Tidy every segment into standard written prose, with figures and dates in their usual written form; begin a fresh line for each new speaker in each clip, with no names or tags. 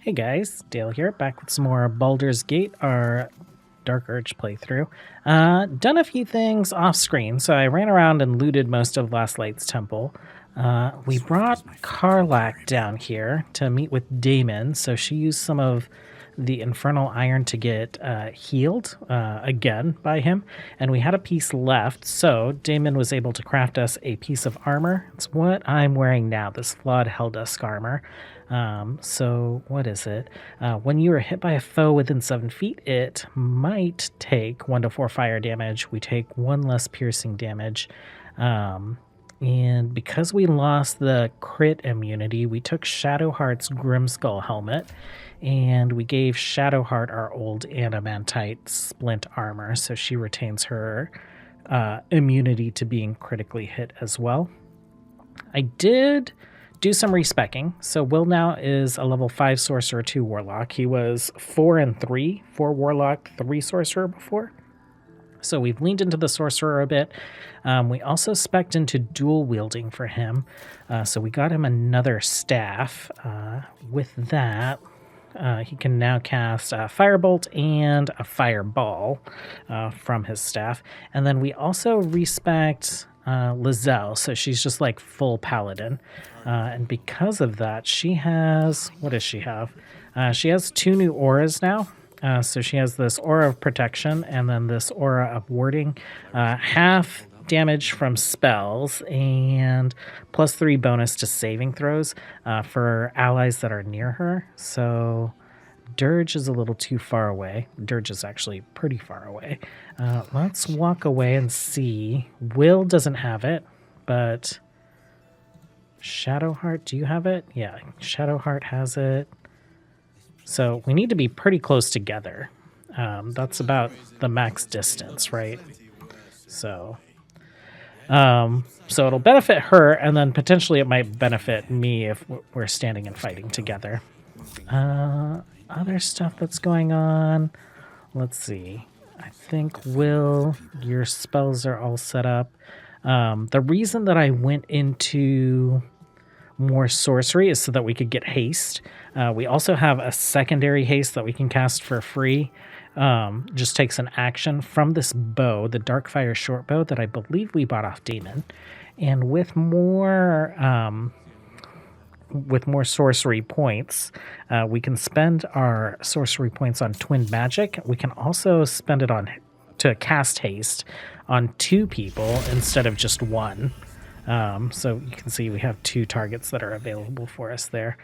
Hey guys, Dale here, back with some more Baldur's Gate, our Dark Urge playthrough. Done a few things off screen, so I ran around and looted most of Last Light's temple. We brought Karlak down here to meet with Damon, so she used some of the Infernal Iron to get healed again by him, and we had a piece left, so Damon was able to craft us a piece of armor. It's what I'm wearing now, this flawed Helldusk armor. So what is it? When you are hit by a foe within 7 feet, it might take 1 to 4 fire damage. We take 1 less piercing damage. And because we lost the crit immunity, we took Shadowheart's Grimskull helmet, and we gave Shadowheart our old Adamantite splint armor, so she retains her immunity to being critically hit as well. I did do some respecking. So Will now is a level 5 sorcerer, 2 warlock. He was 4 and 3, 4 warlock, 3 sorcerer before. So we've leaned into the sorcerer a bit. We also spec'd into dual wielding for him. So we got him another staff. With that, he can now cast a firebolt and a fireball from his staff. And then we also respect Lizelle, so she's just like full paladin. And because of that, she has, what does she have? She has 2 new auras now. So she has this aura of protection and then this aura of warding, half damage from spells and +3 bonus to saving throws for allies that are near her. So Dirge is a little too far away. Dirge is actually pretty far away. Let's walk away and see. Will doesn't have it, but Shadowheart, do you have it? Yeah, Shadowheart has it. So we need to be pretty close together. That's about the max distance, right? So it'll benefit her, and then potentially it might benefit me if we're standing and fighting together. Other stuff that's going on. Let's see. I think, Will, your spells are all set up. The reason that I went into more sorcery is so that we could get haste. We also have a secondary haste that we can cast for free. Just takes an action from this bow, the Darkfire short bow that I believe we bought off Damon. And with more sorcery points, we can spend our sorcery points on twin magic. We can also spend it on to cast haste on 2 people instead of just 1. So you can see we have 2 targets that are available for us there.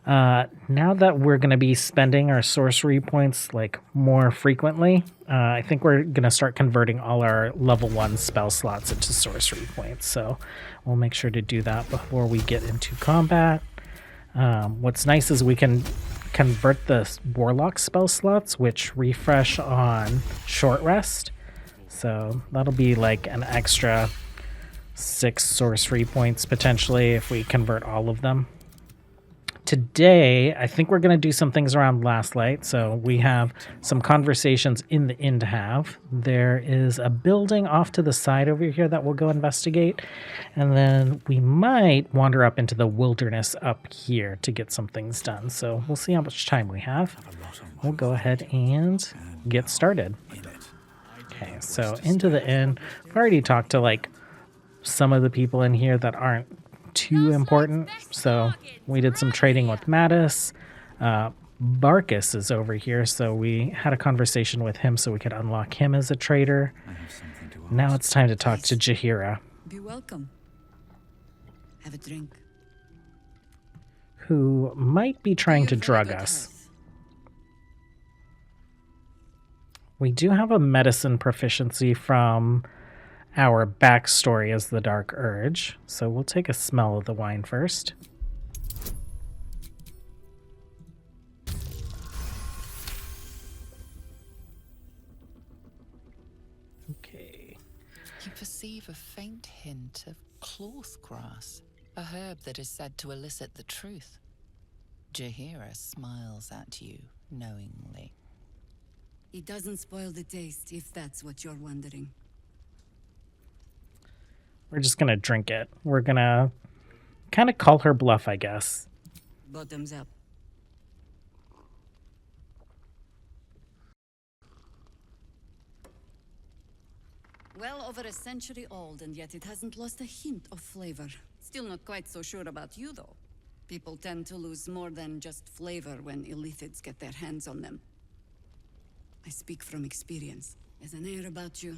Now that we're going to be spending our sorcery points like more frequently, I think we're going to start converting all our level 1 spell slots into sorcery points. So we'll make sure to do that before we get into combat. What's nice is we can convert the warlock spell slots, which refresh on short rest. So that'll be like an extra 6 sorcery points potentially if we convert all of them. Today, I think we're going to do some things around Last Light. So we have some conversations in the inn to have. There is a building off to the side over here that we'll go investigate. And then we might wander up into the wilderness up here to get some things done. So we'll see how much time we have. We'll go ahead and get started. Okay, so into the inn. I've already talked to like some of the people in here that aren't too important. So we did some trading with Mattis. Barkus is over here, so we had a conversation with him so we could unlock him as a trader. Now it's time to talk to Jaheira.
Be welcome. Have a drink.
Who might be trying to drug us. We do have a medicine proficiency from our backstory as the Dark Urge, so we'll take a smell of the wine first. Okay.
You perceive a faint hint of cloth grass, a herb that is said to elicit the truth. Jaheira smiles at you knowingly.
It doesn't spoil the taste, if that's what you're wondering.
We're just gonna drink it. We're gonna kind of call her bluff, I guess.
Bottoms up. Well over a century old, and yet it hasn't lost a hint of flavor. Still not quite so sure about you, though. People tend to lose more than just flavor when illithids get their hands on them. I speak from experience. There's an air about you.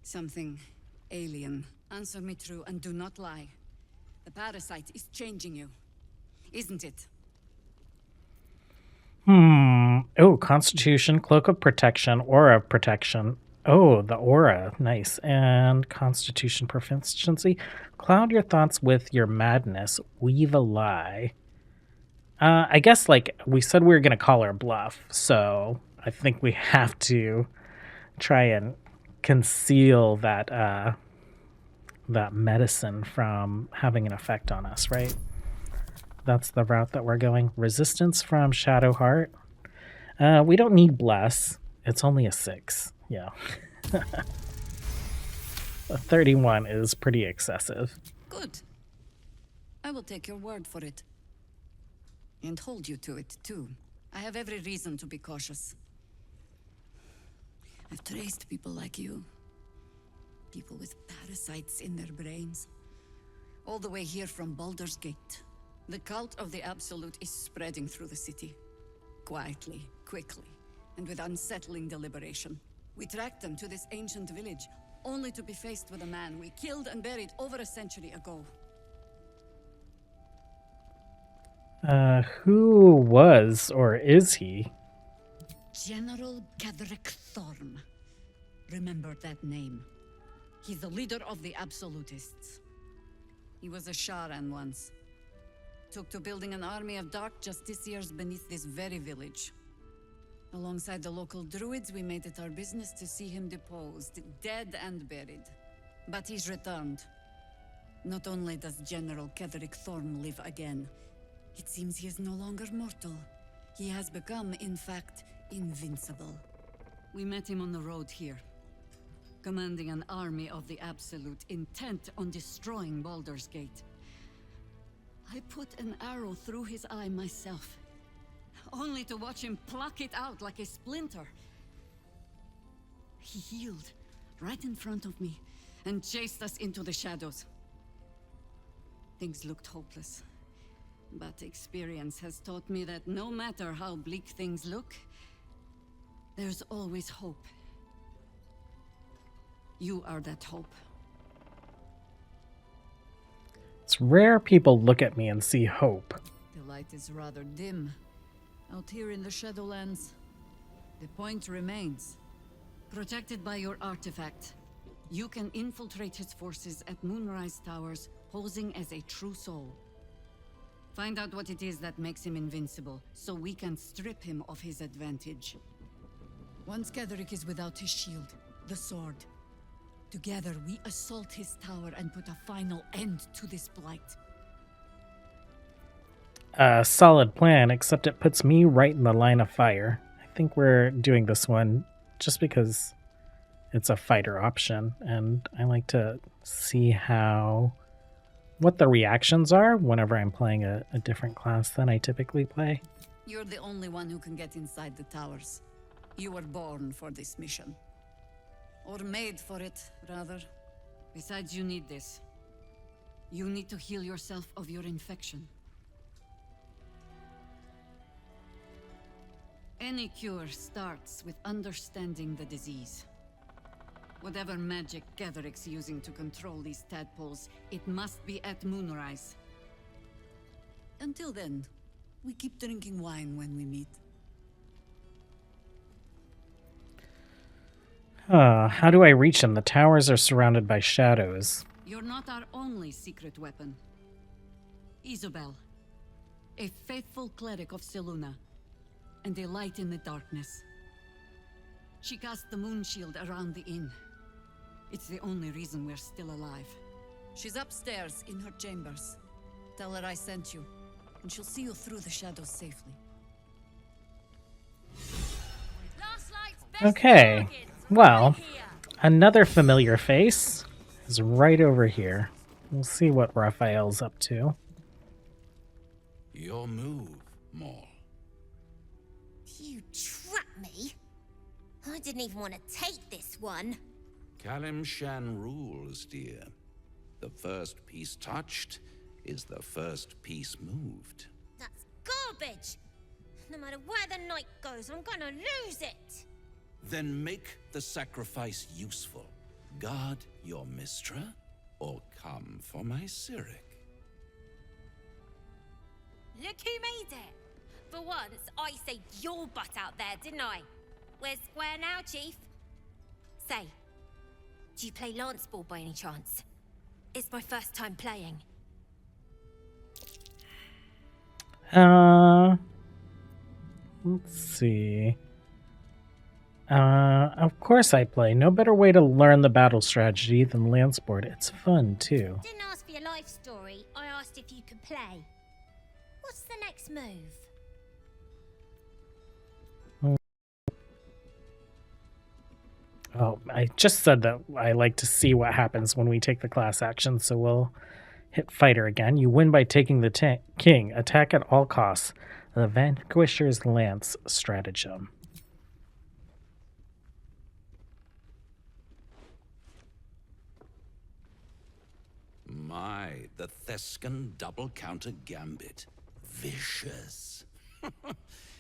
Something alien. Answer me true and do not lie. The parasite is changing you, isn't it?
Oh, Constitution, Cloak of Protection, Aura of Protection. Oh, the aura. Nice. And Constitution Proficiency. Cloud your thoughts with your madness. Weave a lie. I guess, like, we said we were going to call our bluff, so I think we have to try and conceal that that medicine from having an effect on us, right? That's the route that we're going. Resistance from Shadowheart. We don't need Bless. It's only a 6. Yeah. A 31 is pretty excessive.
Good. I will take your word for it. And hold you to it, too. I have every reason to be cautious. I've traced people like you. People with parasites in their brains. All the way here from Baldur's Gate. The cult of the Absolute is spreading through the city. Quietly, quickly, and with unsettling deliberation. We tracked them to this ancient village, only to be faced with a man we killed and buried over a century ago.
Who was, or is he?
General Gadrick Thorm. Remember that name. He's the leader of the Absolutists. He was a Sharan once. Took to building an army of dark justiciars beneath this very village. Alongside the local druids, we made it our business to see him deposed, dead and buried. But he's returned. Not only does General Gadrick Thorm live again, it seems he is no longer mortal. He has become, in fact, invincible. We met him on the road here, commanding an army of the Absolute, intent on destroying Baldur's Gate. I put an arrow through his eye myself, only to watch him pluck it out like a splinter. He healed right in front of me and chased us into the shadows. Things looked hopeless, but experience has taught me that no matter how bleak things look, there's always hope. You are that hope.
It's rare people look at me and see hope.
The light is rather dim out here in the Shadowlands. The point remains. Protected by your artifact, you can infiltrate his forces at Moonrise Towers, posing as a true soul. Find out what it is that makes him invincible, so we can strip him of his advantage. Once Gadrick is without his shield, the sword, together we assault his tower and put a final end to this blight.
A solid plan, except it puts me right in the line of fire. I think we're doing this one just because it's a fighter option, and I like to see what the reactions are whenever I'm playing a different class than I typically play.
You're the only one who can get inside the towers. You were born for this mission. Or made for it, rather. Besides, you need this. You need to heal yourself of your infection. Any cure starts with understanding the disease. Whatever magic Gadrick's using to control these tadpoles, it must be at Moonrise. Until then, we keep drinking wine when we meet.
How do I reach them? The towers are surrounded by shadows.
You're not our only secret weapon. Isobel, a faithful cleric of Selûne, and a light in the darkness. She cast the moon shield around the inn. It's the only reason we're still alive. She's upstairs in her chambers. Tell her I sent you, and she'll see you through the shadows safely.
Okay, well, another familiar face is right over here. We'll see what Raphael's up to.
Your move, Maul.
You trapped me? I didn't even want to take this one.
Kalimshan rules, dear. The first piece touched is the first piece moved.
That's garbage! No matter where the night goes, I'm gonna lose it!
Then make the sacrifice useful. Guard your Mistra, or come for my Cyric.
Look who made it! For once, I saved your butt out there, didn't I? We're square now, Chief. Say, do you play lance ball by any chance? It's my first time playing.
Let's see. Of course I play. No better way to learn the battle strategy than lance sport. It's fun, too.
Didn't ask for your life story, I asked if you could play. What's the next move?
Oh, I just said that I like to see what happens when we take the class action, so we'll hit fighter again. You win by taking the king. Attack at all costs. The Vanquisher's Lance stratagem.
My, the Thescan double counter gambit. Vicious.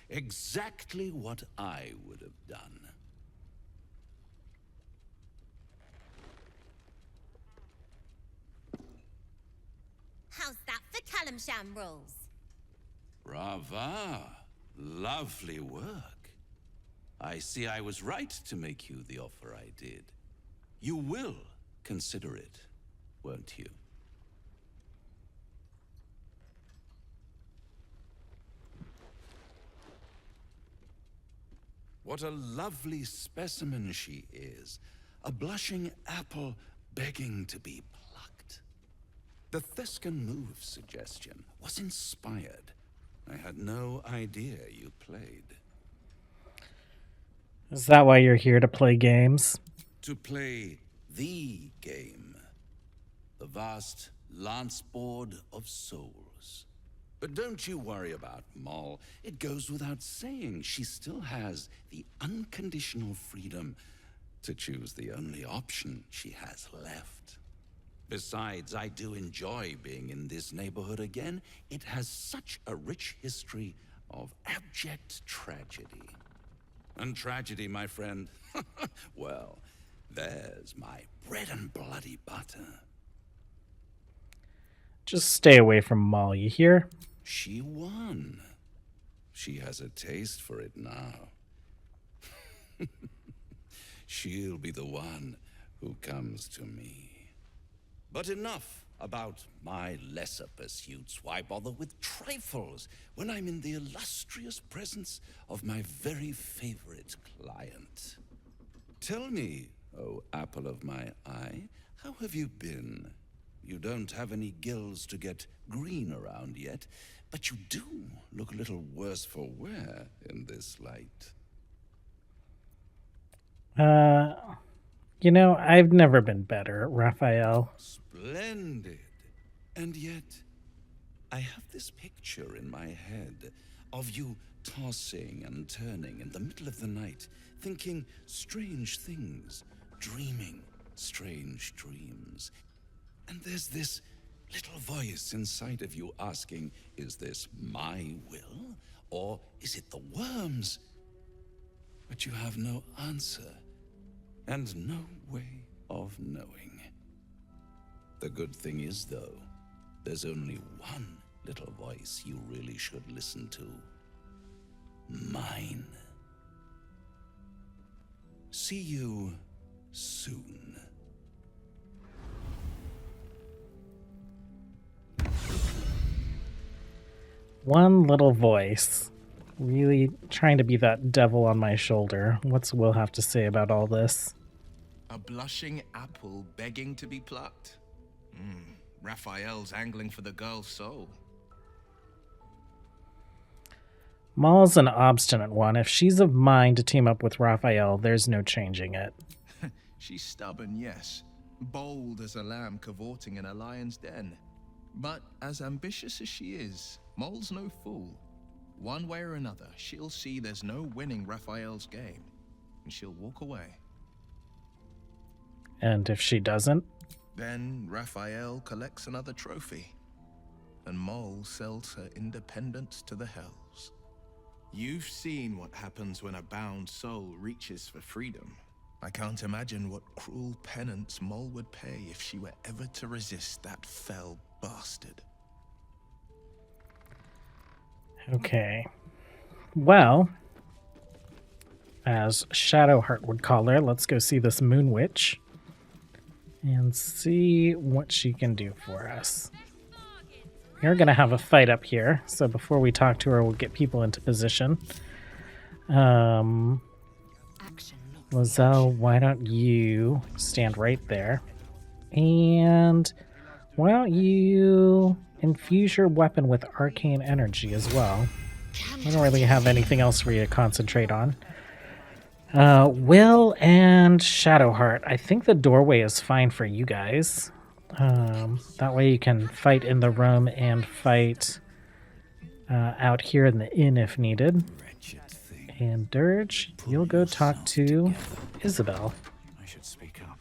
Exactly what I would have done.
How's that for Kalimshan rules?
Brava. Lovely work. I see I was right to make you the offer I did. You will consider it, won't you? What a lovely specimen she is. A blushing apple begging to be plucked. The Thescan move suggestion was inspired. I had no idea you played.
Is that why you're here to play games?
To play the game. The vast lance board of souls. But don't you worry about Moll. It goes without saying she still has the unconditional freedom to choose the only option she has left. Besides, I do enjoy being in this neighborhood again. It has such a rich history of abject tragedy. And tragedy, my friend, well, there's my bread and bloody butter.
Just stay away from Maul, you hear?
She won. She has a taste for it now. She'll be the one who comes to me. But enough about my lesser pursuits. Why bother with trifles when I'm in the illustrious presence of my very favorite client? Tell me, oh apple of my eye, how have you been? You don't have any gills to get green around yet, but you do look a little worse for wear in this light.
You know, I've never been better, Raphael.
Splendid. And yet, I have this picture in my head of you tossing and turning in the middle of the night, thinking strange things, dreaming strange dreams. And there's this little voice inside of you asking, is this my will, or is it the worm's? But you have no answer, and no way of knowing. The good thing is, though, there's only one little voice you really should listen to. Mine. See you soon.
One little voice. Really trying to be that devil on my shoulder. What's Will have to say about all this?
A blushing apple begging to be plucked? Raphael's angling for the girl's soul.
Maul's an obstinate one. If she's of mind to team up with Raphael, there's no changing it.
She's stubborn, yes. Bold as a lamb cavorting in a lion's den. But as ambitious as she is, Mole's no fool. One way or another, she'll see there's no winning Raphael's game, and she'll walk away.
And if she doesn't?
Then Raphael collects another trophy, and Mole sells her independence to the Hells. You've seen what happens when a bound soul reaches for freedom. I can't imagine what cruel penance Mole would pay if she were ever to resist that fell bastard.
Okay. Well, as Shadowheart would call her, let's go see this Moon Witch and see what she can do for us. You're going to have a fight up here, so before we talk to her, we'll get people into position. Lozelle, why don't you stand right there? And why don't you infuse your weapon with arcane energy as well? I don't really have anything else for you to concentrate on. Will and Shadowheart, I think the doorway is fine for you guys. That way you can fight in the room and fight out here in the inn if needed. And Dirge, you'll go talk to Isabel.
I should speak up.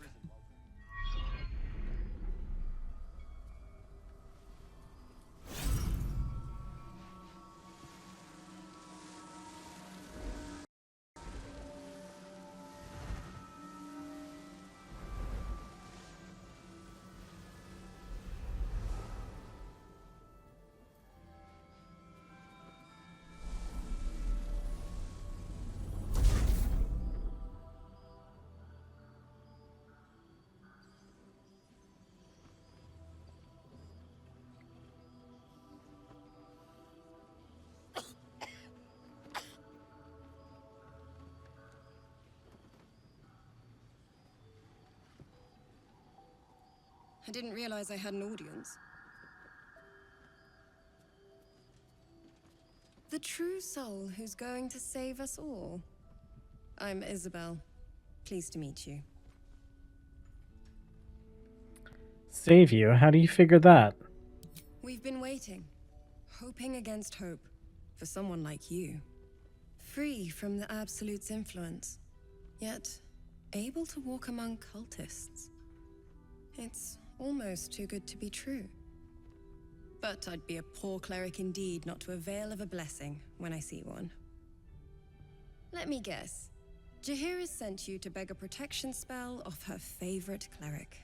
I didn't realize I had an audience. The true soul who's going to save us all. I'm Isabel. Pleased to meet you.
Save you? How do you figure that?
We've been waiting, hoping against hope, for someone like you. Free from the Absolute's influence, yet able to walk among cultists. It's almost too good to be true. But I'd be a poor cleric indeed not to avail of a blessing when I see one. Let me guess. Jaheira's sent you to beg a protection spell off her favorite cleric.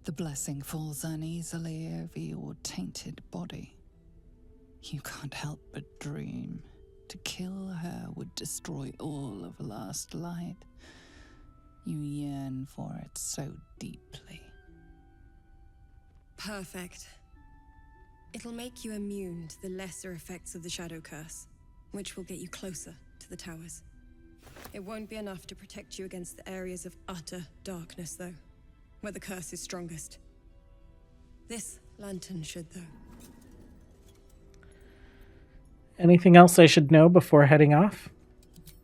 The blessing falls uneasily over your tainted body. You can't help but dream. To kill her would destroy all of last light. You yearn for it so deeply.
Perfect. It'll make you immune to the lesser effects of the Shadow Curse, which will get you closer to the towers. It won't be enough to protect you against the areas of utter darkness, though, where the curse is strongest. This lantern should, though.
Anything else I should know before heading off?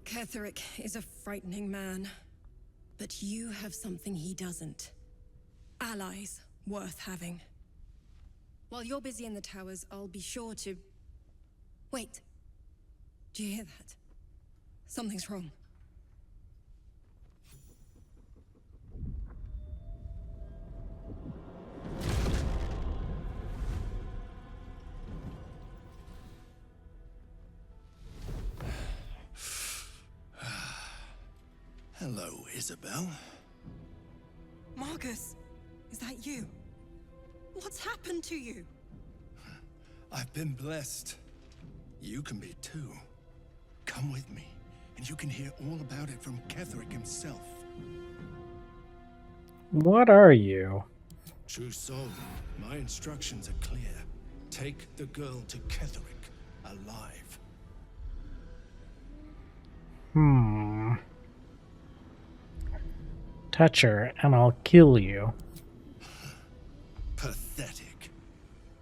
Ketheric is a frightening man, but you have something he doesn't. Allies worth having. While you're busy in the towers, I'll be sure to... Wait. Do you hear that? Something's wrong.
Hello, Isabel.
Marcus, is that you? What's happened to you?
I've been blessed. You can be too. Come with me, and you can hear all about it from Ketheric himself.
What are you?
True soul, my instructions are clear. Take the girl to Ketheric, alive.
Touch her, and I'll kill you.
Pathetic.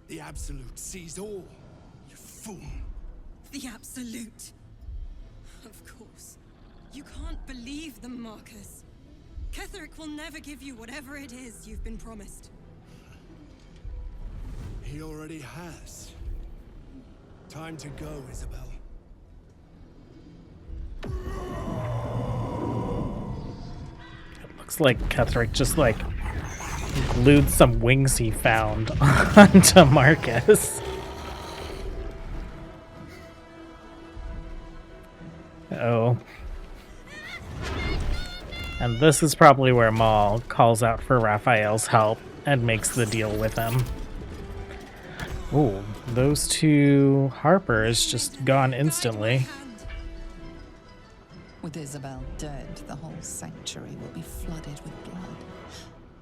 The Absolute sees all. You fool.
The Absolute. Of course. You can't believe them, Marcus. Ketheric will never give you whatever it is you've been promised.
He already has. Time to go, Isabel.
Looks like Ketherick just like glued some wings he found onto Marcus. Oh. And this is probably where Maul calls out for Raphael's help and makes the deal with him. Ooh, those two Harpers just gone instantly.
With Isabel dead, the whole sanctuary will be flooded with blood.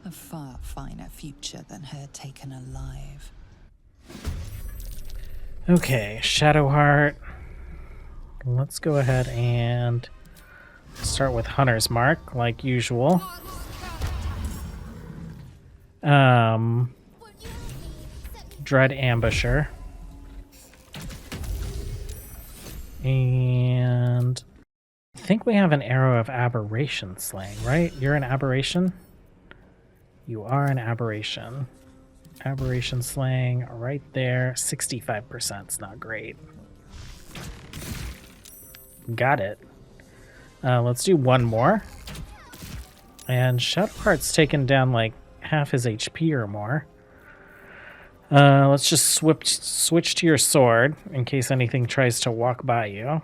A far finer future than her taken alive.
Okay, Shadowheart. Let's go ahead and start with Hunter's Mark, like usual. Dread Ambusher. And I think we have an Arrow of Aberration Slaying, right? You're an Aberration? You are an Aberration. Aberration Slaying right there. 65%. It's not great. Got it. Let's do one more. And Shadowheart's taken down like half his HP or more. Let's just switch to your sword in case anything tries to walk by you.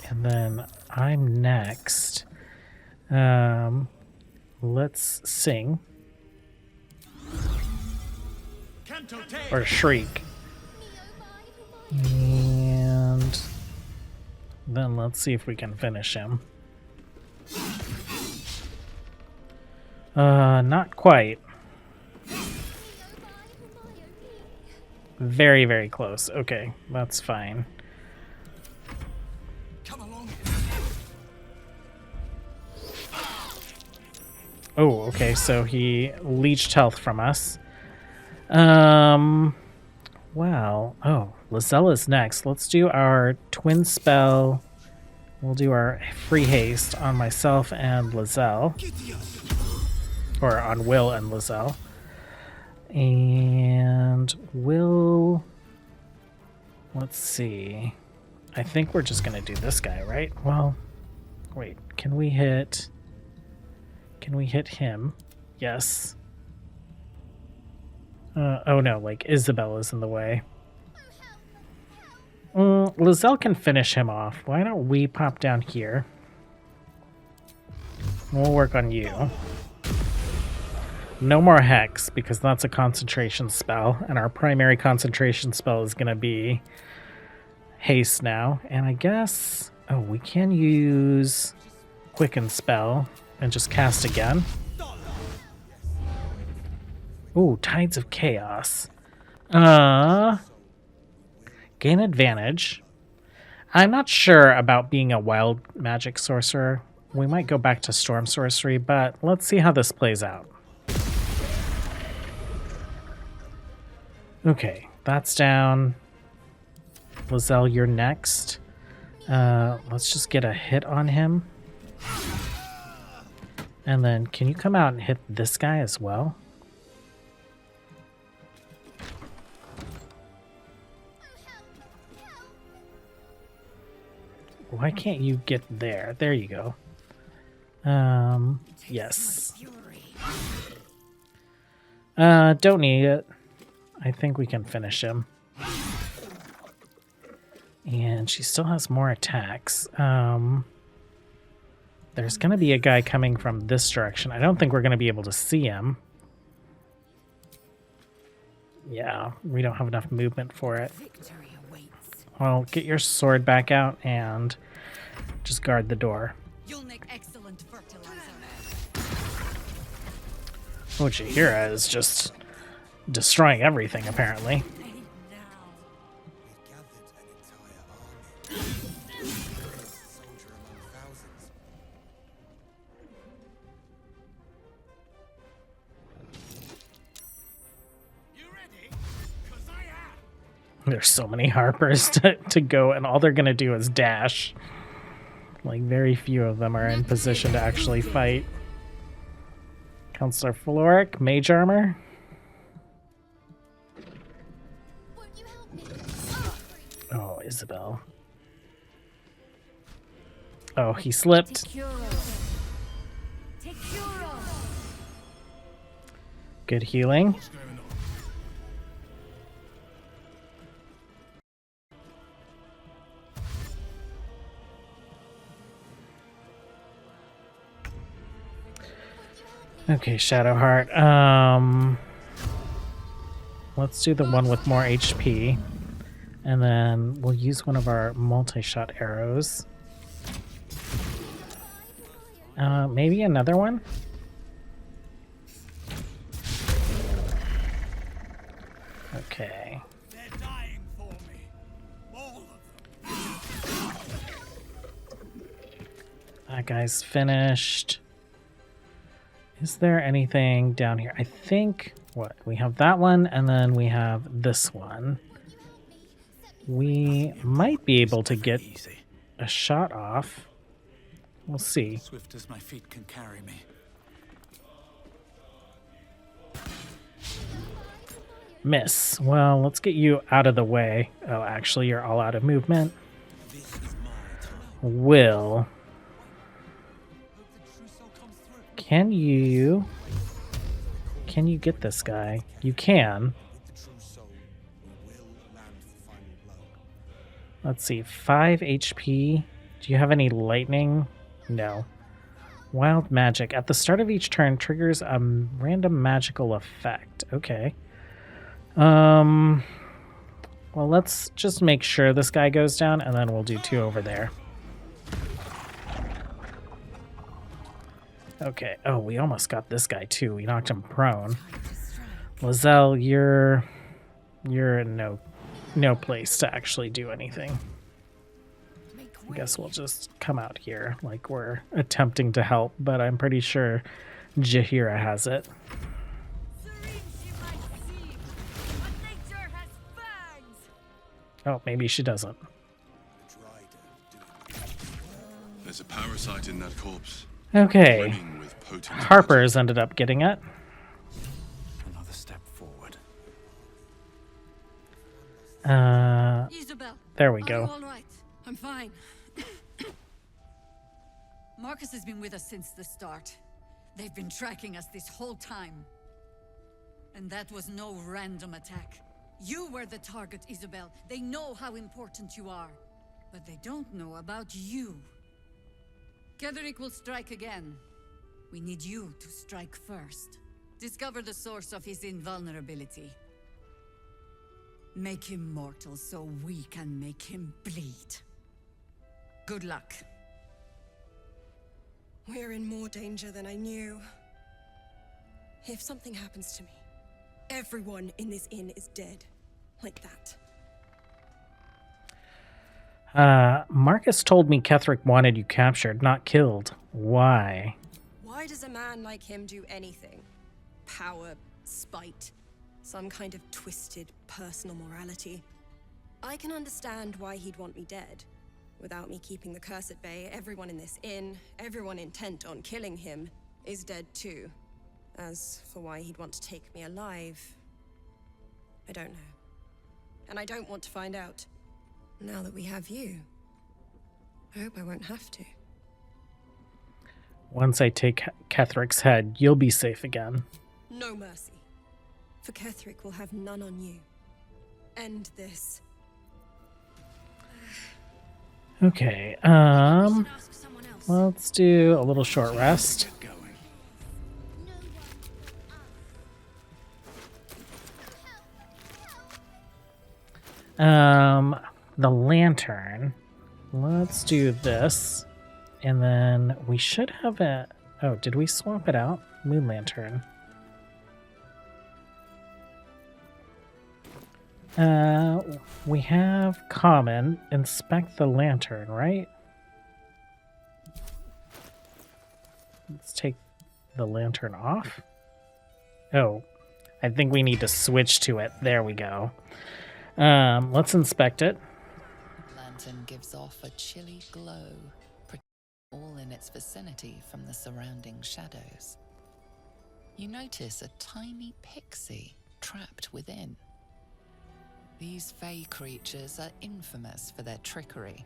And then I'm next. Let's sing. Or shriek. And then let's see if we can finish him. Not quite. Very, very close. Okay, that's fine.
Come along.
Oh, okay, so he leached health from us. Well, oh, Lizella's next. Let's do our twin spell. We'll do our free haste on myself and Lizelle. Or on Will and Lizelle. And Will... Let's see. I think we're just going to do this guy, right? Well, wait. Can we hit him? Yes. Oh no, like Isabel is in the way. Lizelle can finish him off. Why don't we pop down here? We'll work on you. No more Hex, because that's a concentration spell, and our primary concentration spell is going to be Haste now. And I guess... Oh, we can use Quicken Spell and just cast again. Ooh, Tides of Chaos. Gain advantage. I'm not sure about being a wild magic sorcerer. We might go back to storm sorcery, but let's see how this plays out. Okay, that's down. Lizelle, you're next. Let's just get a hit on him. And then, can you come out and hit this guy as well? Why can't you get there? There you go. Yes. Don't need it. I think we can finish him. And she still has more attacks. There's going to be a guy coming from this direction. I don't think we're going to be able to see him. Yeah, we don't have enough movement for it. Well, get your sword back out and just guard the door.
You'll make excellent fertilizer.
Oh, Jaheira is just destroying everything, apparently. There's so many Harpers to go, and all they're going to do is dash. Like, very few of them are in position to actually fight. Counselor Floric, Mage Armor. Isabel. Oh, he slipped. Good healing.
What's going on?
Okay, Shadowheart. Let's do the one with more HP. And then we'll use one of our multi-shot arrows. Maybe another one? Okay.
They're dying for me. All of them.
That guy's finished. Is there anything down here? I think, what? We have that one, and then we have this one. We might be able to get
Easy.
a shot off. We'll see.
Swift as my feet can carry me.
Miss. Well, let's get you out of the way. Oh, actually, you're all out of movement. Will. Can you get this guy? You can. Let's see. 5 HP. Do you have any lightning? No. Wild magic. At the start of each turn, triggers a random magical effect. Okay. Well, let's just make sure this guy goes down, and then we'll do 2 over there. Okay. Oh, we almost got this guy, too. We knocked him prone. Lizelle, you're in no place to actually do anything. I guess we'll just come out here like we're attempting to help, but I'm pretty sure Jaheira has it. Oh, maybe she doesn't.
There's a parasite in that corpse.
Okay.
Brimming with potent
Harper's ended up getting it.
Another step forward.
Isabel,
There we
are
go.
you all right? I'm fine. Marcus has been with us since the start. They've been tracking us this whole time. And that was no random attack. You were the target, Isabel. They know how important you are. But they don't know about you. Ketheric will strike again. We need you to strike first. Discover the source of his invulnerability. Make him mortal so we can make him bleed. Good luck.
We're in more danger than I knew. If something happens to me, everyone in this inn is dead. Like that.
Marcus told me Ketheric wanted you captured, not killed. Why?
Why does a man like him do anything? Power, spite, some kind of twisted personal morality. I can understand why he'd want me dead. Without me keeping the curse at bay, everyone in this inn, everyone intent on killing him, is dead too. As for why he'd want to take me alive, I don't know. And I don't want to find out. Now that we have you, I hope I won't have to.
Once I take Ketheric's head, you'll be safe again.
No mercy. For Ketheric will have none on you. End this.
Okay, let's do a little short rest. The lantern. Let's do this. And then we should have a... Oh, did we swap it out? Moon lantern. We have common. Inspect the lantern, right? Let's take the lantern off. Oh, I think we need to switch to it. There we go. Let's inspect it.
Lantern gives off a chilly glow, protecting all in its vicinity from the surrounding shadows. You notice a tiny pixie trapped within. These fey creatures are infamous for their trickery.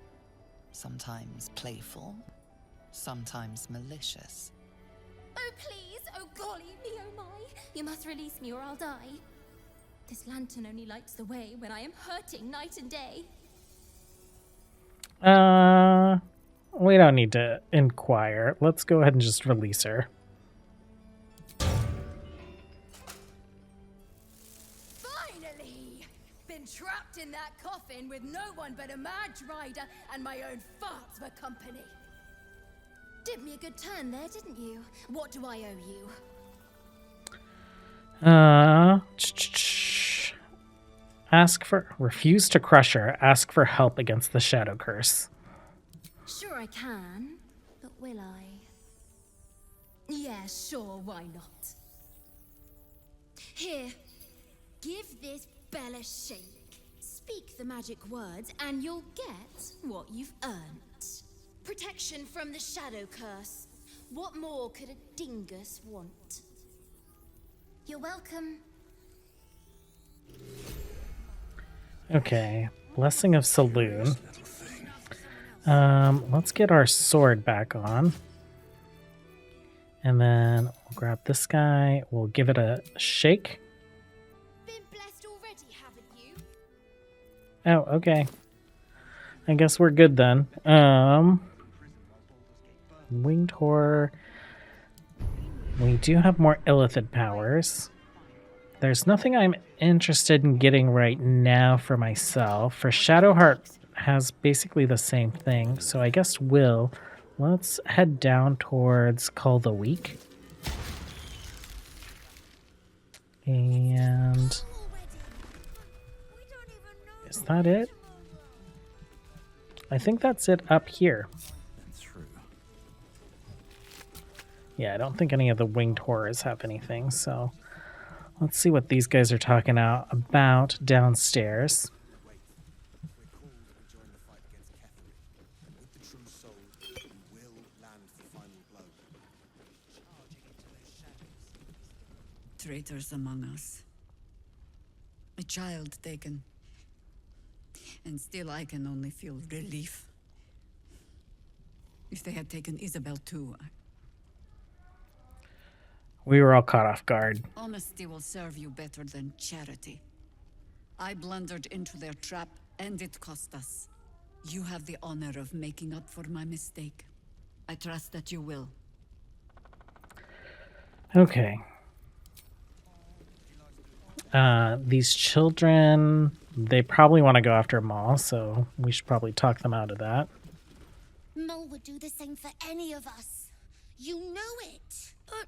Sometimes playful, sometimes malicious.
Oh, please! Oh, golly me, oh my! You must release me or I'll die. This lantern only lights the way when I am hurting night and day.
We don't need to inquire. Let's go ahead and just release her.
Finally! Been trapped in that coffin with no one but a mad rider and my own farts for company.
Did me a good turn there, didn't you? What do I owe you?
Refuse to crush her. Ask for help against the shadow curse.
Sure I can, but will I?
Yeah, sure, why not? Here, give this bell a shake.
Speak the magic words and you'll get what you've earned. Protection from the shadow curse. What more could a dingus want? You're welcome.
Okay, Blessing of Saloon. Let's get our sword back on. And then we'll grab this guy. We'll give it a shake.
Been blessed already, haven't you?
Oh, okay. I guess we're good then. Winged Horror. We do have more Illithid powers. There's nothing I'm interested in getting right now for myself. For Shadowheart has basically the same thing, so I guess let's head down towards Call the Weak. And is that it? I think that's it up here. Yeah, I don't think any of the winged horrors have anything, so let's see what these guys are talking about downstairs.
Traitors among us. A child taken. And still I can only feel relief. If they had taken Isabel too,
We were all caught off guard.
honesty will serve you better than charity. I blundered into their trap, and it cost us. You have the honor of making up for my mistake. I trust that you will.
Okay. These children, they probably want to go after Maul, so we should probably talk them out of that.
Mole would do the same for any of us. You know it.
But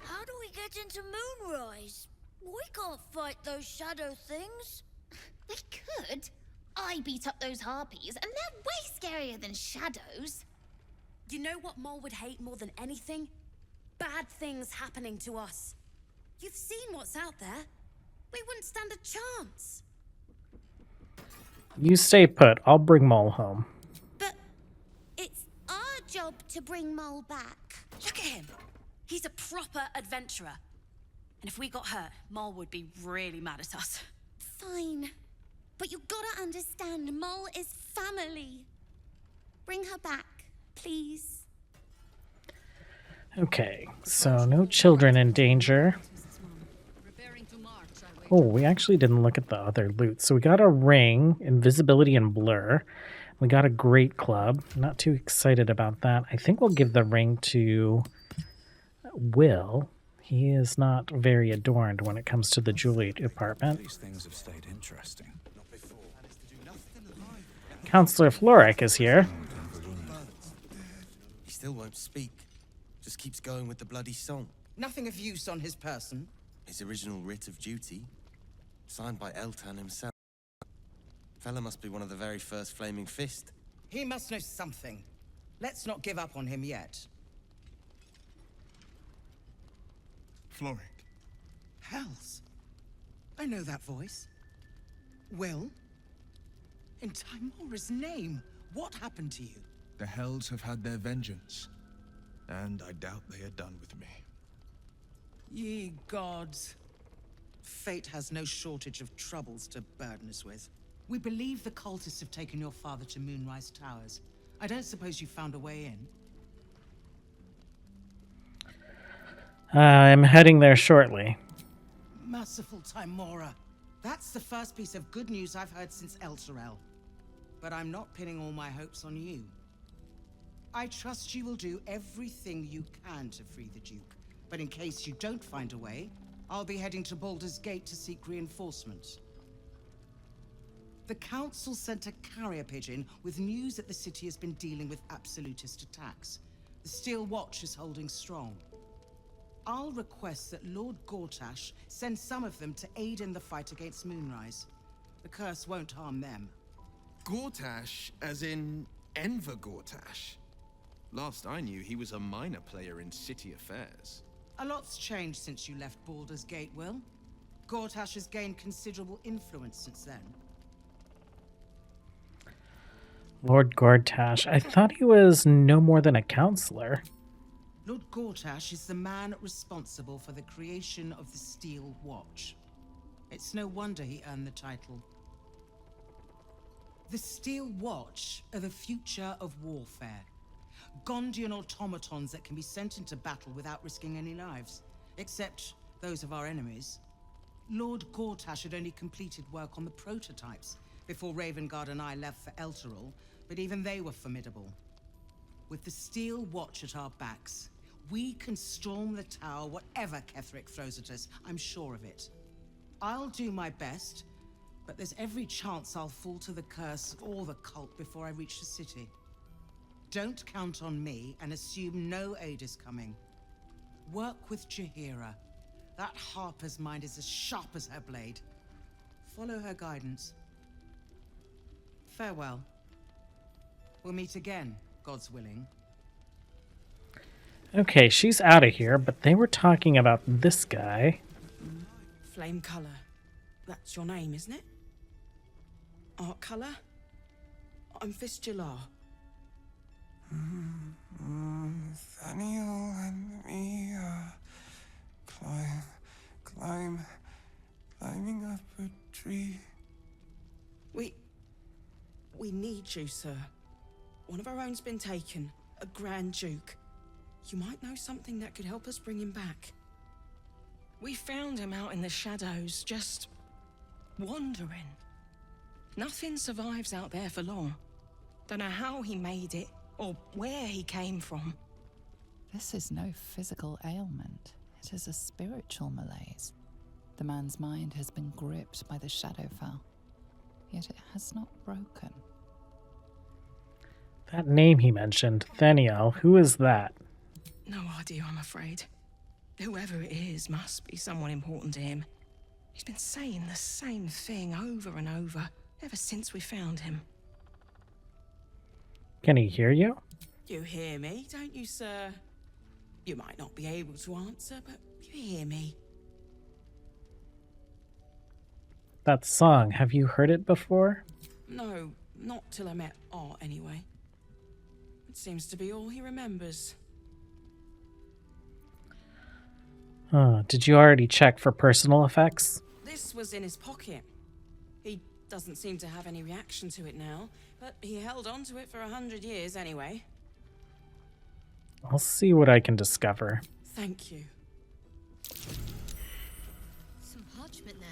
how do we get into Moonrise? We can't fight those shadow things.
We could. I beat up those harpies, and they're way scarier than shadows.
You know what Mole would hate more than anything? Bad things happening to us. You've seen what's out there. We wouldn't stand a chance.
You stay put. I'll bring Maul home.
But it's our job to bring Mole back. Look at him. He's a proper adventurer. And if we got hurt, Mole would be really mad at us.
Fine. But you gotta understand, Mole is family. Bring her back, please.
Okay, so no children in danger. Oh, we actually didn't look at the other loot. So we got a ring, invisibility and blur. We got a great club. Not too excited about that. I think we'll give the ring to Will. He is not very adorned when it comes to the jewelry department.
These things have stayed interesting.
Counselor Floric is here.
He still won't speak. Just keeps going with the bloody song.
Nothing of use on his person.
His original writ of duty, signed by Eltan himself. Fella must be one of the very first Flaming Fist.
He must know something. Let's not give up on him yet.
Floric.
Hells. I know that voice. Will? In Timora's name, what happened to you?
The Hells have had their vengeance, and I doubt they are done with me.
Ye gods. Fate has no shortage of troubles to burden us with. We believe the cultists have taken your father to Moonrise Towers. I don't suppose you found a way in?
I'm heading there shortly.
Merciful Timora. That's the first piece of good news I've heard since Elturel. But I'm not pinning all my hopes on you. I trust you will do everything you can to free the Duke. But in case you don't find a way, I'll be heading to Baldur's Gate to seek reinforcements. The Council sent a carrier pigeon with news that the city has been dealing with absolutist attacks. The Steel Watch is holding strong. I'll request that Lord Gortash send some of them to aid in the fight against Moonrise. The curse won't harm them.
Gortash, as in Enver Gortash? Last I knew, he was a minor player in city affairs.
A lot's changed since you left Baldur's Gate, Will. Gortash has gained considerable influence since then.
Lord Gortash. I thought he was no more than a counselor.
Lord Gortash is the man responsible for the creation of the Steel Watch. It's no wonder he earned the title. The Steel Watch are the future of warfare. Gondian automatons that can be sent into battle without risking any lives, except those of our enemies. Lord Gortash had only completed work on the prototypes before Ravengard and I left for Elturel, but even they were formidable. With the Steel Watch at our backs, we can storm the tower whatever Ketheric throws at us, I'm sure of it. I'll do my best, but there's every chance I'll fall to the curse or the cult before I reach the city. Don't count on me and assume no aid is coming. Work with Jaheira. That Harper's mind is as sharp as her blade. Follow her guidance. Farewell. We'll meet again, God's willing.
Okay, she's out of here, but they were talking about this guy.
Flame color. That's your name, isn't it? Art color? I'm Fistula.
Nathaniel and me climbing up a tree.
We need you, sir. One of our own's been taken, a Grand Duke. You might know something that could help us bring him back. We found him out in the shadows, just wandering. Nothing survives out there for long. Don't know how he made it, or where he came from.
This is no physical ailment. It is a spiritual malaise. The man's mind has been gripped by the Shadowfell, yet it has not broken.
That name he mentioned, Theniel, who is that?
No idea, I'm afraid. Whoever it is must be someone important to him. He's been saying the same thing over and over, ever since we found him.
Can he hear you?
You hear me, don't you, sir? You might not be able to answer, but you hear me.
That song, have you heard it before?
No, not till I met Art, anyway. It seems to be all he remembers.
Did you already check for personal effects?
This was in his pocket. He doesn't seem to have any reaction to it now, but he held on to it for 100 years anyway.
I'll see what I can discover.
Thank you.
Some parchment there.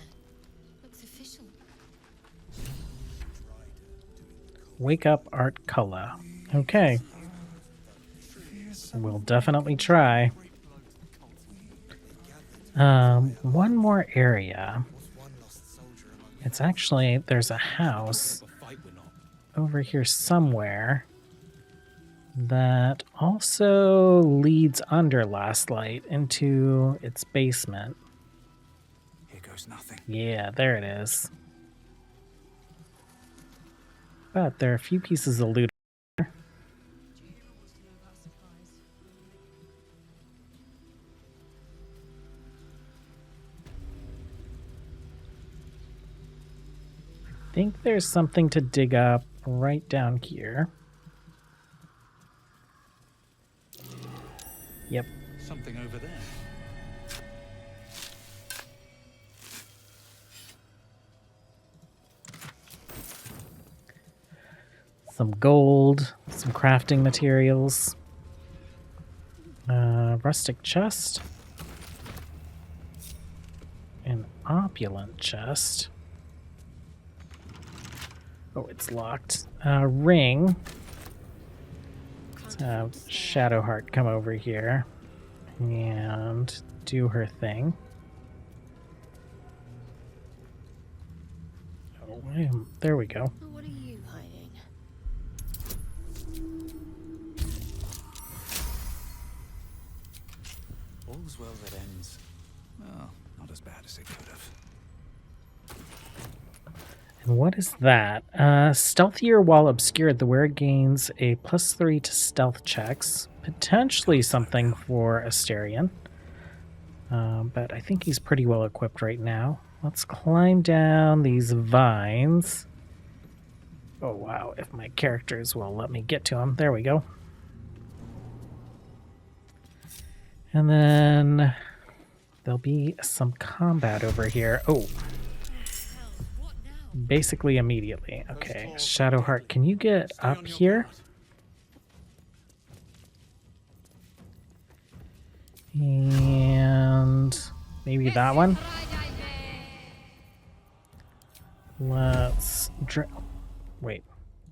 Looks official.
Wake up art color. Okay. We'll definitely try. One more area. It's actually, there's a house over here somewhere that also leads under Last Light into its basement.
Here goes nothing.
Yeah, there it is. But there are a few pieces of loot. I think there's something to dig up right down here. Yep.
Something over there.
Some gold, some crafting materials. Rustic chest. An opulent chest. Oh, it's locked. Ring. Let's have Shadowheart come over here and do her thing. Oh, there we go.
What are you hiding?
All's well that ends. Well, not as bad as it could have.
And what is that? Stealthier while obscured. The wearer gains a +3 to stealth checks. Potentially something for Asterion. But I think he's pretty well equipped right now. Let's climb down these vines. Oh wow, if my characters will let me get to them. There we go. And then there'll be some combat over here. Oh. Basically immediately. Okay, Shadowheart, can you get up here? And maybe that one? Let's wait.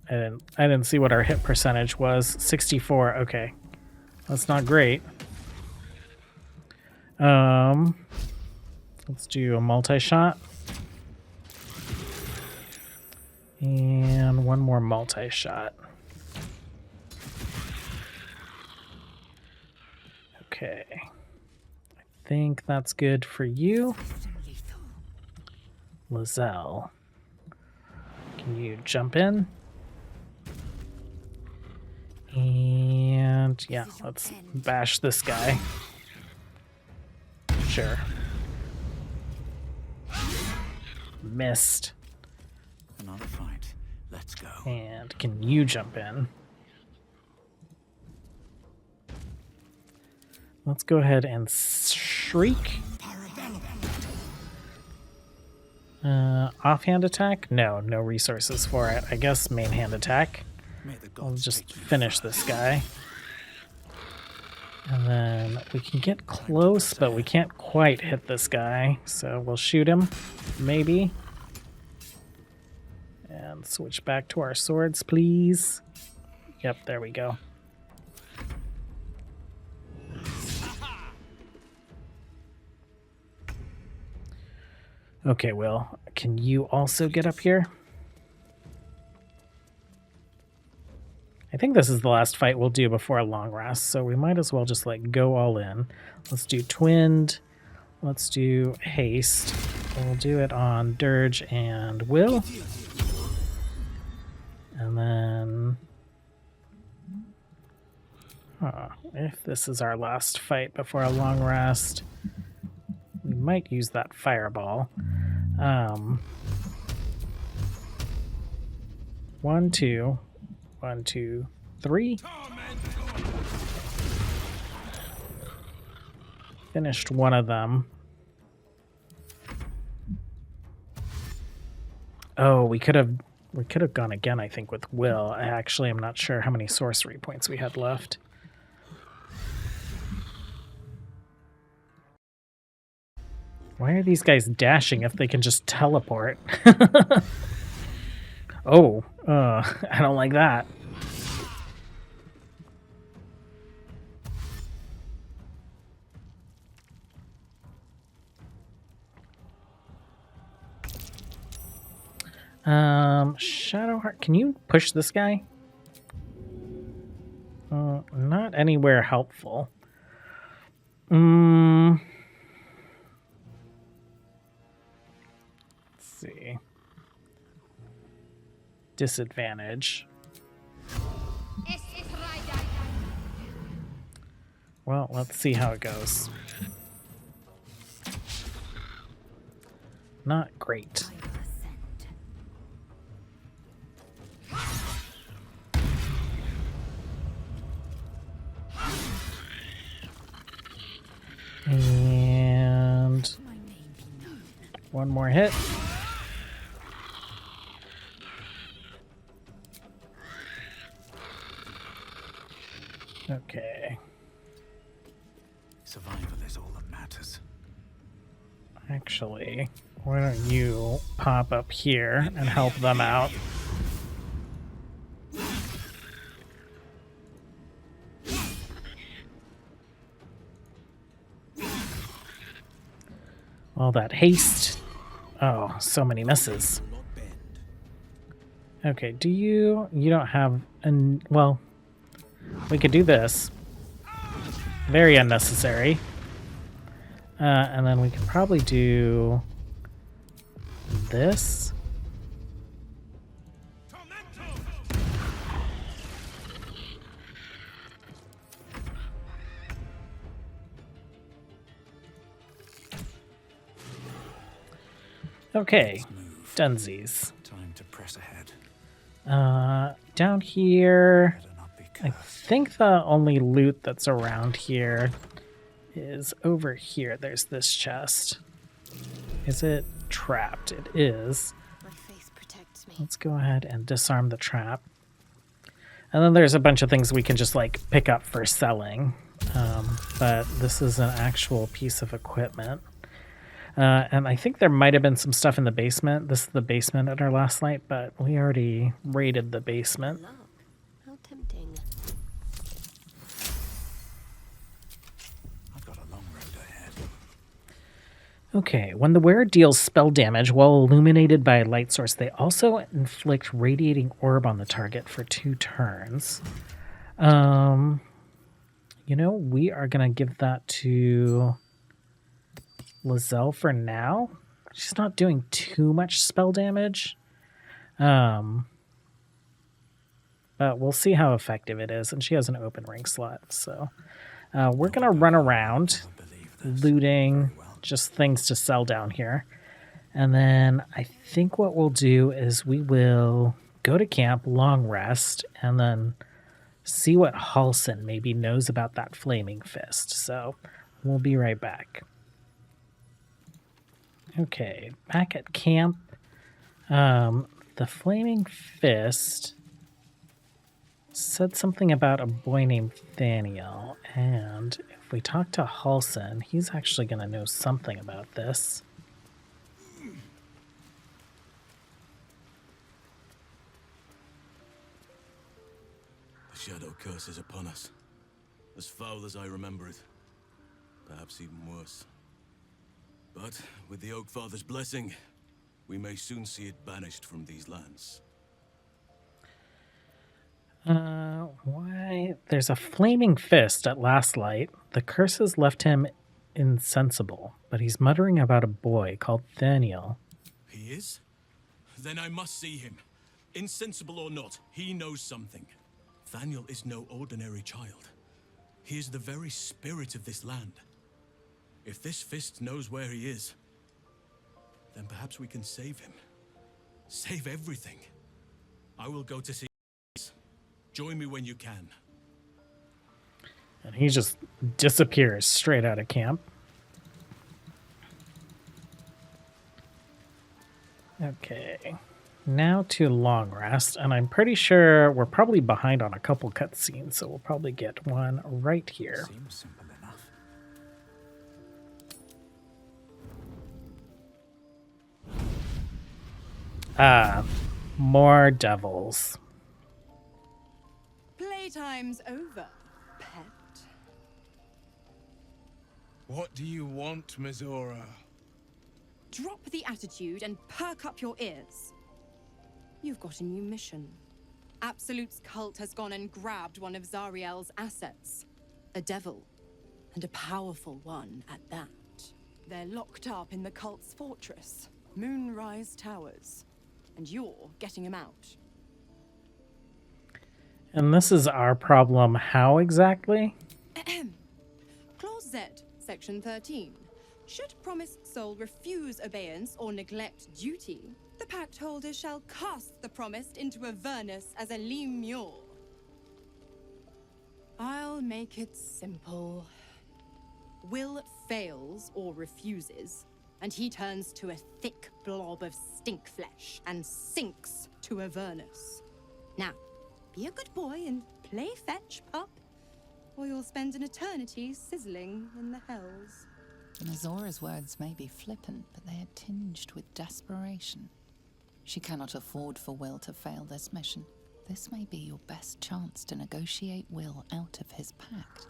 I didn't see what our hit percentage was. 64. Okay. That's not great. Let's do a multi-shot. And one more multi-shot. Okay. I think that's good for you. Lizelle. Can you jump in? And yeah, let's bash this guy. Sure. Missed.
Another fight. Let's go.
And can you jump in? Let's go ahead and shriek. Offhand attack? No, no resources for it. I guess main hand attack. I'll just finish this guy. And then we can get close, but we can't quite hit this guy. So we'll shoot him, maybe. And switch back to our swords, please. Yep, there we go. Okay, Will, can you also get up here? I think this is the last fight we'll do before a long rest, so we might as well just like go all in. Let's do twinned. Let's do haste. We'll do it on Dirge and Will. And then... if this is our last fight before a long rest, we might use that fireball. 1, 2, 1, 2, 3. Finished one of them. Oh, we could have gone again, I think, with Will. I actually am not sure how many sorcery points we had left. Why are these guys dashing if they can just teleport? Oh, I don't like that. Shadowheart, can you push this guy? Not anywhere helpful. Let's see. Disadvantage. Well, let's see how it goes. Not great. And one more hit.
Survival is all that matters.
Actually, why don't you pop up here and help them out? All that haste. Oh, so many misses. Okay, do you don't have an, well, we could do this. Very unnecessary. And then we could probably do this. Okay, Dunsies.
Time to press ahead.
Down here, I think the only loot that's around here is over here. There's this chest. Is it trapped? It is.
My faith protects me.
Let's go ahead and disarm the trap. And then there's a bunch of things we can just like pick up for selling. But this is an actual piece of equipment. And I think there might have been some stuff in the basement. This is the basement at our last night, but we already raided the basement.
Look, how tempting.
I've got a long road ahead.
Okay, when the wearer deals spell damage while illuminated by a light source, they also inflict radiating orb on the target for 2 turns. You know, we are going to give that to Lizelle for now. She's not doing too much spell damage. But we'll see how effective it is. And she has an open ring slot. So we're going to run around looting just things to sell down here. And then I think what we'll do is we will go to camp, long rest, and then see what Halsin maybe knows about that flaming fist. So we'll be right back. Okay, back at camp. The flaming fist said something about a boy named Thaniel, and if we talk to Halsin, he's actually going to know something about this.
The shadow curse is upon us. As foul as I remember it. Perhaps even worse. But with the Oak Father's blessing, we may soon see it banished from these lands.
Why? There's a flaming fist at last light. The curse has left him insensible, but he's muttering about a boy called Thaniel.
He is? Then I must see him. Insensible or not, he knows something. Thaniel is no ordinary child. He is the very spirit of this land. If this fist knows where he is, then perhaps we can save him. Save everything. I will go to see. Join me when you can.
And he just disappears straight out of camp. Okay. Now to long rest, and I'm pretty sure we're probably behind on a couple cutscenes, so we'll probably get one right here.
Seems simple enough.
More devils.
Playtime's over, pet.
What do you want, Mizora?
Drop the attitude and perk up your ears. You've got a new mission. Absolute's cult has gone and grabbed one of Zariel's assets. A devil. And a powerful one at that. They're locked up in the cult's fortress, Moonrise Towers. And you're getting him out.
And this is our problem. How exactly?
Clause Z, Section 13. Should promised soul refuse obeyance or neglect duty, the pact holder shall cast the promised into Avernus as a lemure. I'll make it simple. Will fails or refuses, and he turns to a thick blob of stink flesh and sinks to Avernus. Now, be a good boy and play fetch, pup, or you'll spend an eternity sizzling in the hells.
Mizora's words may be flippant, but they are tinged with desperation. She cannot afford for Will to fail this mission. This may be your best chance to negotiate Will out of his pact.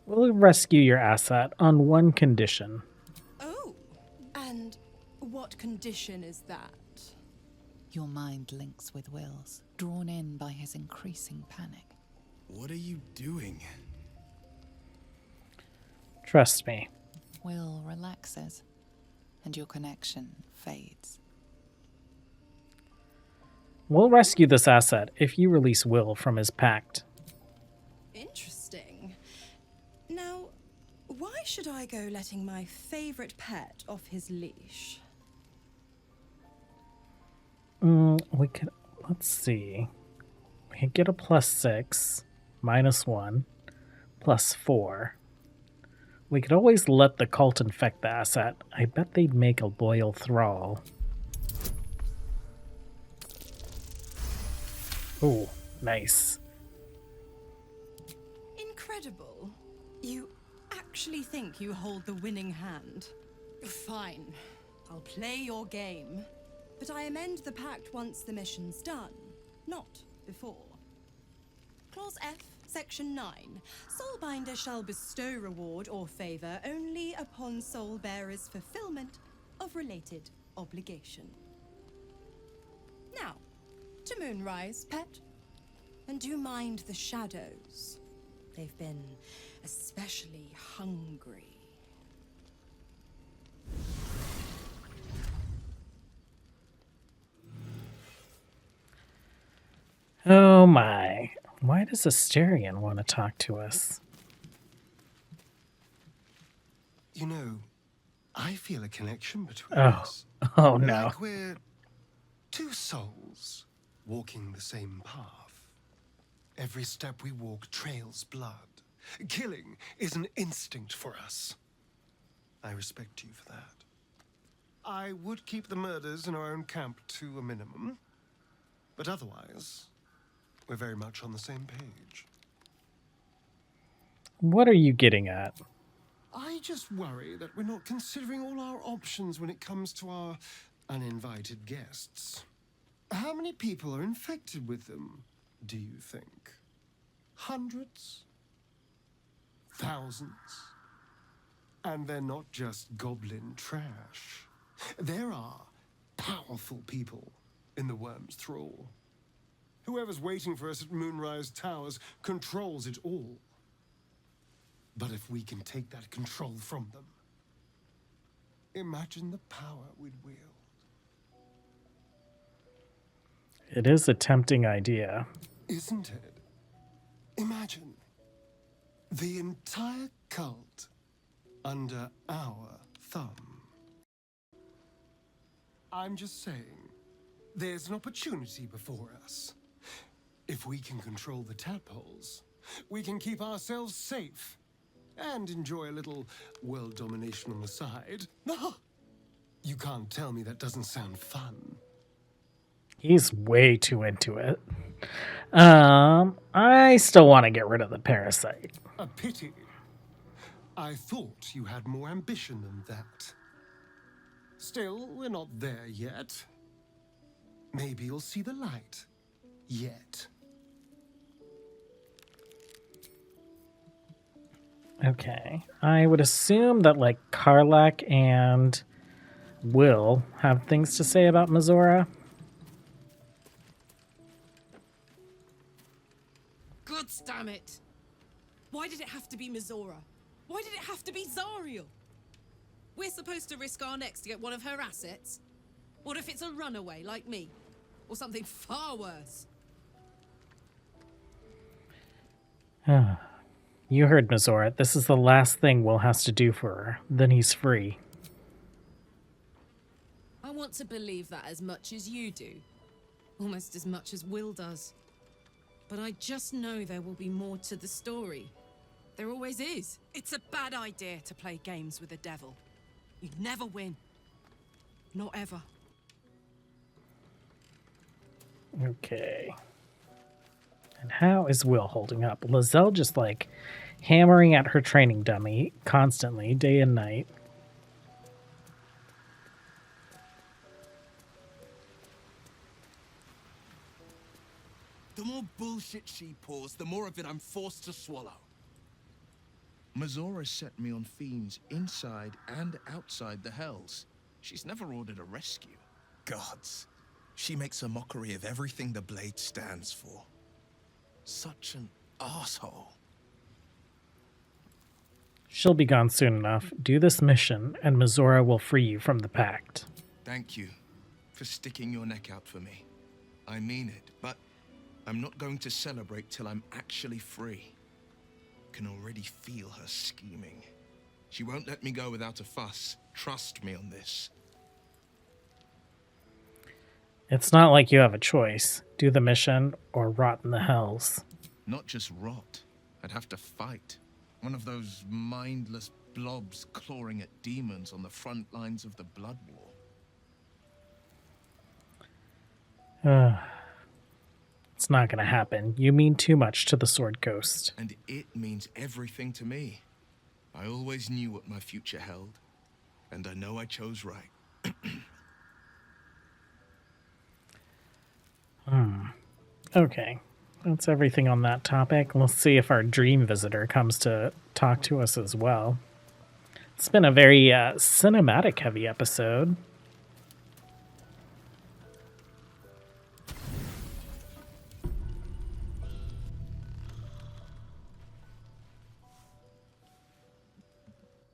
We'll rescue your asset on one condition.
Oh, and what condition is that?
Your mind links with Will's, drawn in by his increasing panic.
What are you doing?
Trust me.
Will relaxes, and your connection fades.
We'll rescue this asset if you release Will from his pact.
Interesting. Now, why should I go letting my favorite pet off his leash?
We could, let's see. We could get a +6, -1, +4. We could always let the cult infect the asset. I bet they'd make a loyal thrall. Ooh, nice.
Incredible. You actually think you hold the winning hand? Fine. I'll play your game. But I amend the pact once the mission's done, not before. Clause F, Section 9. Soulbinder shall bestow reward or favor only upon soul bearer's fulfillment of related obligation. Now, to Moonrise, pet. And do mind the shadows. They've been especially hungry.
Oh my. Why does Asterion want to talk to us?
You know, I feel a connection between
Oh.
us.
Oh no.
Like we're two souls walking the same path. Every step we walk trails blood. Killing is an instinct for us. I respect you for that. I would keep the murders in our own camp to a minimum, but otherwise, we're very much on the same page.
What are you getting at?
I just worry that we're not considering all our options when it comes to our uninvited guests. How many people are infected with them, do you think? Hundreds? Thousands? And they're not just goblin trash. There are powerful people in the Worm's thrall. Whoever's waiting for us at Moonrise Towers controls it all. But if we can take that control from them, imagine the power we'd wield.
It is a tempting idea.
Isn't it? Imagine the entire cult under our thumb. I'm just saying, there's an opportunity before us. If we can control the tadpoles, we can keep ourselves safe and enjoy a little world domination on the side. You can't tell me that doesn't sound fun.
He's way too into it. I still want to get rid of the parasite.
A pity. I thought you had more ambition than that. Still, we're not there yet. Maybe you'll see the light. Yet.
Okay. I would assume that, like, Karlak and Will have things to say about Mizora.
God damn it! Why did it have to be Mizora? Why did it have to be Zariel? We're supposed to risk our necks to get one of her assets? What if it's a runaway like me? Or something far worse?
You heard Mizora. This is the last thing Will has to do for her. Then he's free.
I want to believe that as much as you do. Almost as much as Will does. But I just know there will be more to the story. There always is. It's a bad idea to play games with the devil. You'd never win. Not ever.
Okay. And how is Will holding up? Lizelle just like hammering at her training dummy constantly, day and night.
The more bullshit she pours, the more of it I'm forced to swallow. Mazora set me on fiends inside and outside the Hells. She's never ordered a rescue.
Gods. She makes a mockery of everything the Blade stands for. Such an asshole.
She'll be gone soon enough. Do this mission, and Mazora will free you from the pact.
Thank you for sticking your neck out for me. I mean it, but I'm not going to celebrate till I'm actually free. I can already feel her scheming. She won't let me go without a fuss. Trust me on this.
It's not like you have a choice. Do the mission or rot in the Hells.
Not just rot. I'd have to fight. One of those mindless blobs clawing at demons on the front lines of the Blood War.
It's not going to happen. You mean too much to the Sword Ghost.
And it means everything to me. I always knew what my future held, and I know I chose right.
Okay. That's everything on that topic. Let's see if our dream visitor comes to talk to us as well. It's been a very cinematic heavy episode.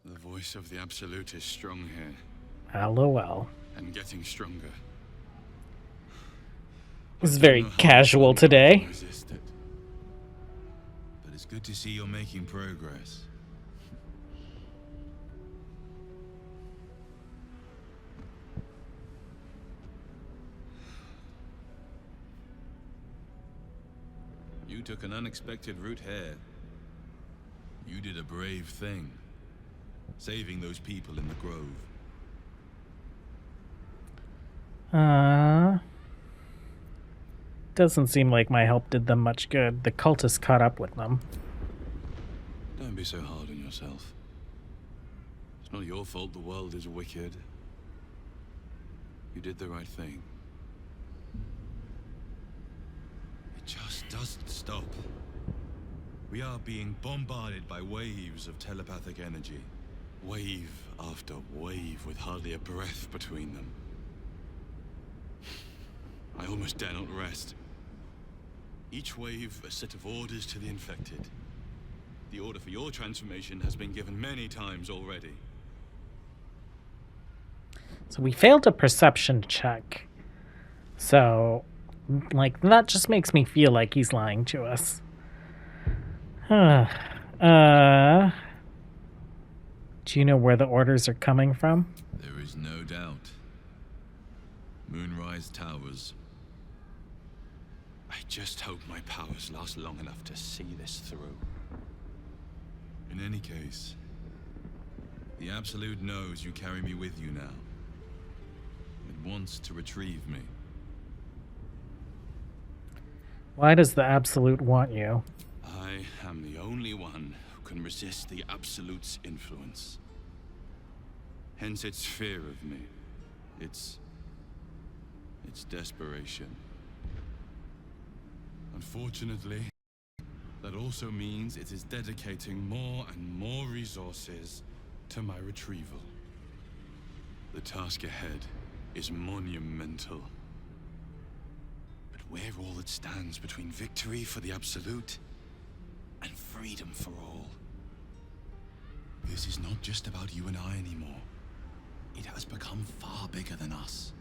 The voice of the Absolute is strong here.
LOL.
And getting stronger.
It's very casual today.
Resist it. But it's good to see you're making progress. You took an unexpected route here. You did a brave thing, saving those people in the grove.
Doesn't seem like my help did them much good. The cultists caught up with them.
Don't be so hard on yourself. It's not your fault the world is wicked. You did the right thing. It just doesn't stop. We are being bombarded by waves of telepathic energy. Wave after wave with hardly a breath between them. I almost dare not rest. Each wave a set of orders to the infected. The order for your transformation has been given many times already.
So we failed a perception check. So, like, that just makes me feel like he's lying to us. Do you know where the orders are coming from?
There is no doubt. Moonrise Towers. I just hope my powers last long enough to see this through. In any case, the Absolute knows you carry me with you now. It wants to retrieve me.
Why does the Absolute want you?
I am the only one who can resist the Absolute's influence. Hence its fear of me. Its desperation. Unfortunately, that also means it is dedicating more and more resources to my retrieval. The task ahead is monumental. But we're all that stands between victory for the Absolute and freedom for all. This is not just about you and I anymore. It has become far bigger than us.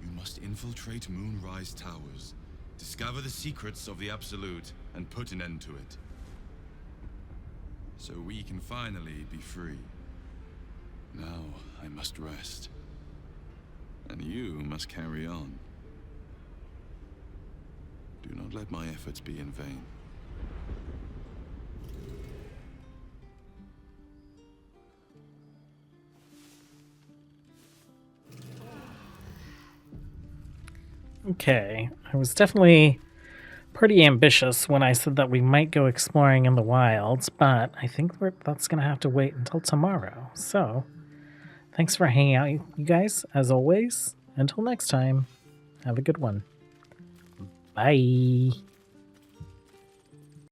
You must infiltrate Moonrise Towers, discover the secrets of the Absolute, and put an end to it. So we can finally be free. Now I must rest. And you must carry on. Do not let my efforts be in vain.
Okay, I was definitely pretty ambitious when I said that we might go exploring in the wilds, but I think that's going to have to wait until tomorrow. So, thanks for hanging out, you guys, as always. Until next time, have a good one. Bye.